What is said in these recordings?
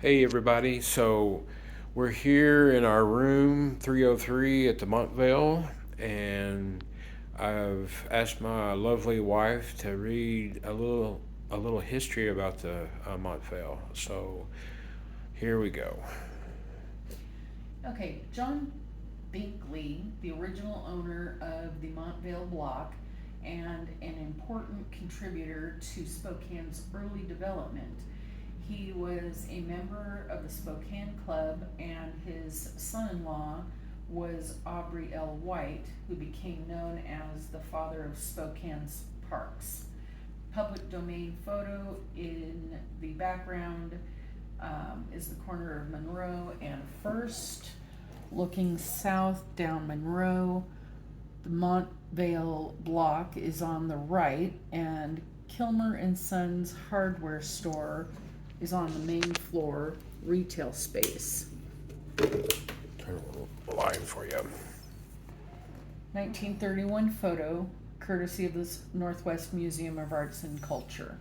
Hey everybody, so we're here in our room 303 at the Montvale, and I've asked my lovely wife to read a little history about the Montvale. So here we go. Okay, John Binkley, the original owner of the Montvale block and an important contributor to Spokane's early development. He was a member of the Spokane Club, and his son in law was Aubrey L. White, who became known as the father of Spokane's parks. Public domain photo in the background is the corner of Monroe and First. Looking south down Monroe, the Montvale block is on the right, and Kilmer and Sons hardware store is on the main floor retail space. Turn a line for you. 1931 photo, courtesy of the Northwest Museum of Arts and Culture.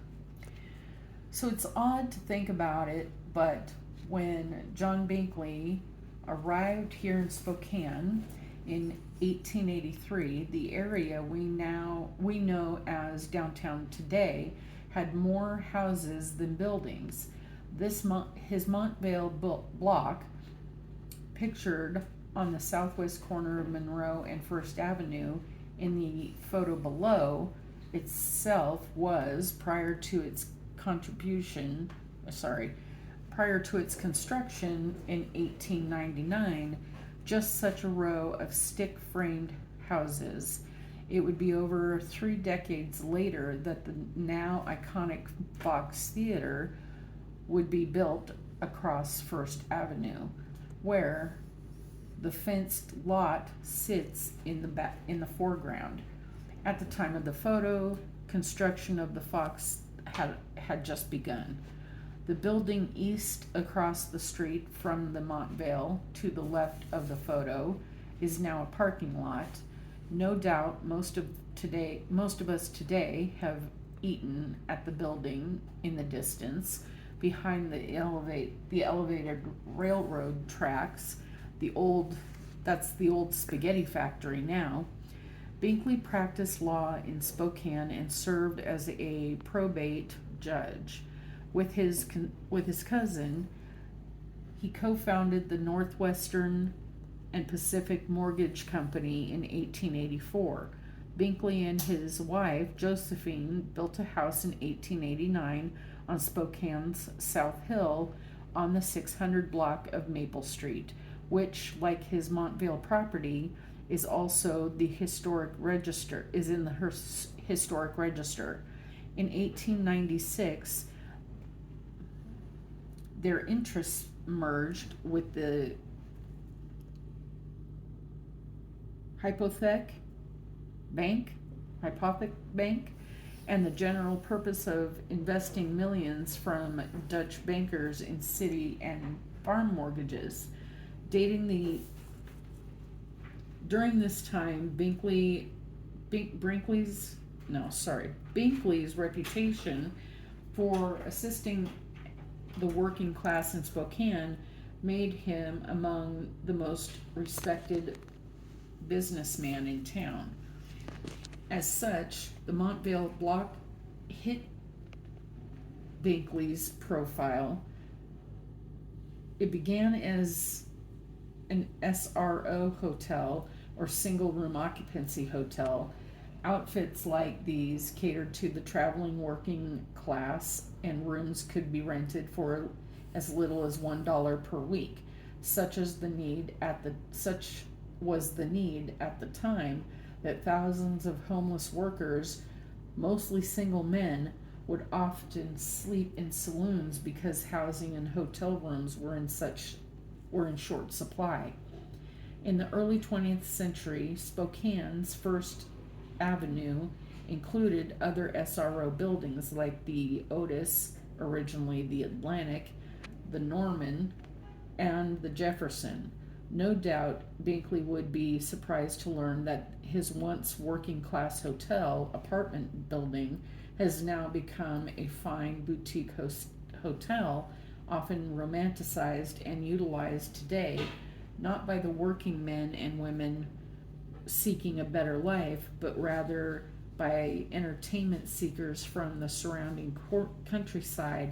So it's odd to think about it, but when John Binkley arrived here in Spokane in 1883, the area we know as downtown today had more houses than buildings. His Montvale block, pictured on the southwest corner of Monroe and First Avenue in the photo below, itself was contribution, sorry, prior to its construction in 1899, just such a row of stick framed houses. It would be over 3 decades later that the now iconic Fox Theater would be built across First Avenue, where the fenced lot sits in the foreground. At the time of the photo, construction of the Fox had just begun. The building east across the street from the Montvale to the left of the photo is now a parking lot. No doubt most of us today have eaten at the building in the distance behind the elevated railroad tracks. The old That's the old spaghetti factory now. Binkley practiced law in Spokane and served as a probate judge. With his cousin, he co-founded the Northwestern and Pacific Mortgage Company in 1884. Binkley and his wife, Josephine, built a house in 1889 on Spokane's South Hill on the 600 block of Maple Street, which, like his Montvale property, is also the historic register is in the historic register. In 1896, their interests merged with the Hypothec Bank, Hypothec Bank, and the general purpose of investing millions from Dutch bankers in city and farm mortgages. Dating the During this time, Binkley's reputation for assisting the working class in Spokane made him among the most respected businessmen in town. As such, the Montvale block hit Binkley's profile. It began as an SRO hotel, or single room occupancy hotel. Outfits like these catered to the traveling working class, and rooms could be rented for as little as $1 per week. Such was the need at the time that thousands of homeless workers, mostly single men, would often sleep in saloons because housing and hotel rooms were in short supply. In the early 20th century, Spokane's First Avenue included other SRO buildings like the Otis, originally the Atlantic, the Norman, and the Jefferson. No doubt Binkley would be surprised to learn that his once working class hotel apartment building has now become a fine boutique hotel often romanticized and utilized today, not by the working men and women seeking a better life, but rather by entertainment seekers from the surrounding countryside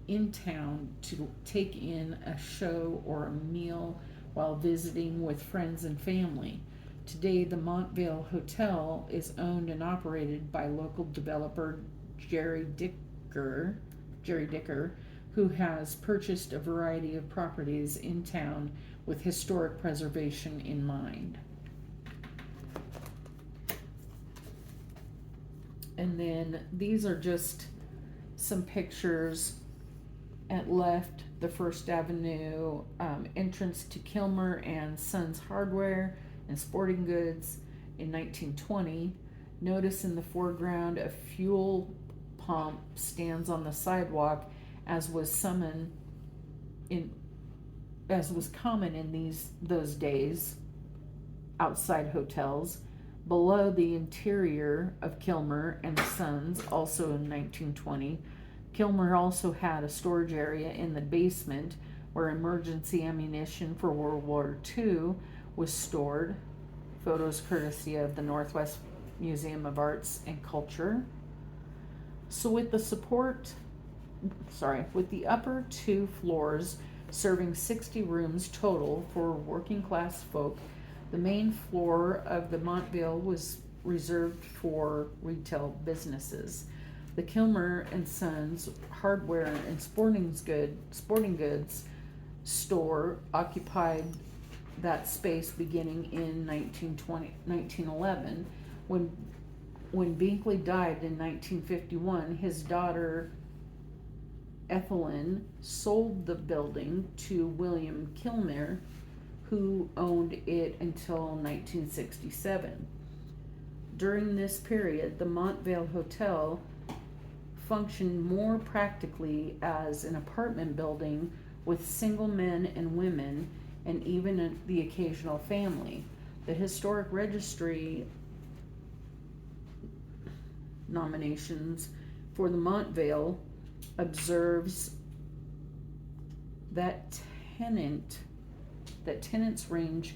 in town to take in a show or a meal while visiting with friends and family. Today, the Montvale Hotel is owned and operated by local developer Jerry Dicker, Jerry Dicker, who has purchased a variety of properties in town with historic preservation in mind. And then these are just some pictures at left, the First Avenue entrance to Kilmer and Sons Hardware and Sporting Goods in 1920. Notice in the foreground a fuel pump stands on the sidewalk, as was common in those days outside hotels. Below the interior of Kilmer and Sons, also in 1920, Kilmer also had a storage area in the basement where emergency ammunition for World War II was stored. Photos courtesy of the Northwest Museum of Arts and Culture. So with the upper two floors serving 60 rooms total for working class folk, the main floor of the Montvale was reserved for retail businesses. The Kilmer and Sons Hardware and Sporting Goods store occupied that space beginning in 1911. When Binkley died in 1951, his daughter Ethelyn sold the building to William Kilmer, who owned it until 1967. During this period, the Montvale Hotel functioned more practically as an apartment building with single men and women and even the occasional family. The Historic Registry nominations for the Montvale observes that tenants range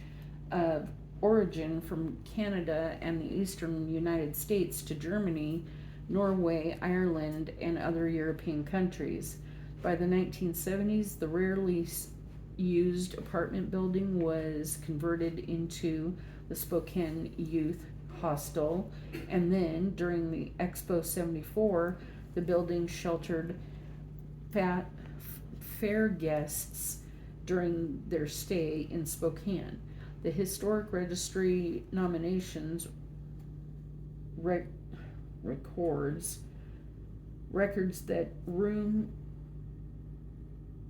of origin from Canada and the eastern United States to Germany, Norway, Ireland, and other European countries. By the 1970s, the rarely used apartment building was converted into the Spokane Youth Hostel, and then during the Expo 74, the building sheltered fair guests during their stay in Spokane. The Historic Registry nominations records that room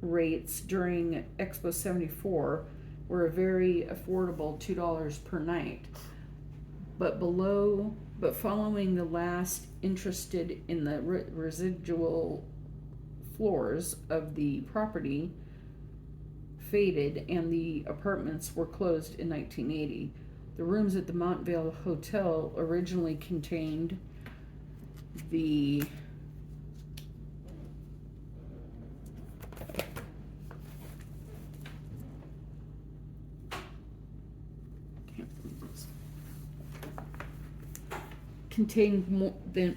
rates during Expo 74 were a very affordable $2 per night. But following the last interested in the residual floors of the property faded and the apartments were closed in 1980. The rooms at the Montvale Hotel originally contained the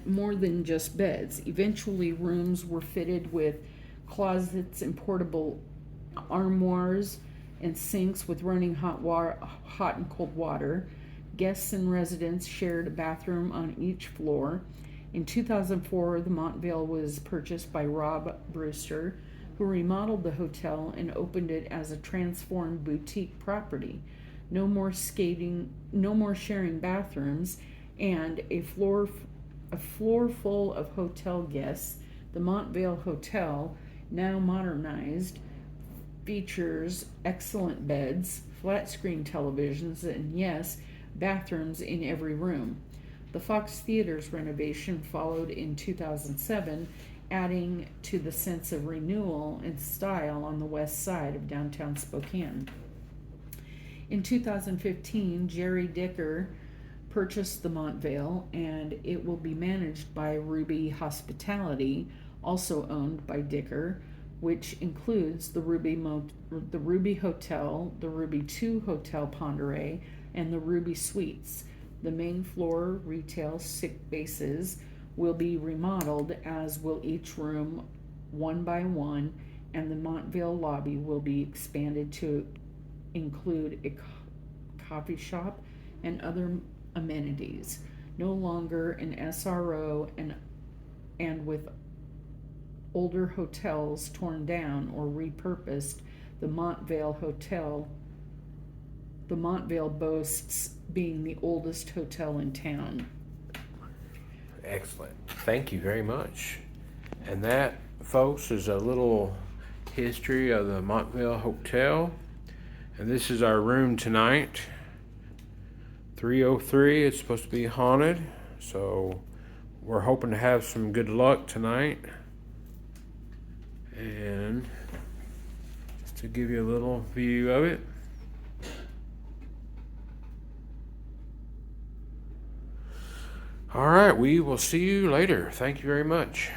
more than just beds. Eventually, rooms were fitted with closets and portable armoires and sinks with running hot and cold water. Guests and residents shared a bathroom on each floor. In 2004, the Montvale was purchased by Rob Brewster, who remodeled the hotel and opened it as a transformed boutique property. No more sharing bathrooms, and a floor full of hotel guests. The Montvale Hotel, now modernized, features excellent beds, flat screen televisions, and yes, bathrooms in every room. The Fox Theater's renovation followed in 2007, adding to the sense of renewal and style on the west side of downtown Spokane. In 2015, Jerry Dicker purchased the Montvale, and it will be managed by Ruby Hospitality, also owned by Dicker. which includes the the Ruby Hotel, the Ruby 2 Hotel Ponderay, and the Ruby Suites. The main floor retail sick bases will be remodeled, as will each room one by one, and the Montvale lobby will be expanded to include a coffee shop and other amenities. No longer an SRO, and with older hotels torn down or repurposed, the the Montvale boasts being the oldest hotel in town. Excellent. Thank you very much. And that, folks, is a little history of the Montvale Hotel. And this is our room tonight. 303. It's supposed to be haunted. So we're hoping to have some good luck tonight. And just to give you a little view of it. All right, we will see you later. Thank you very much.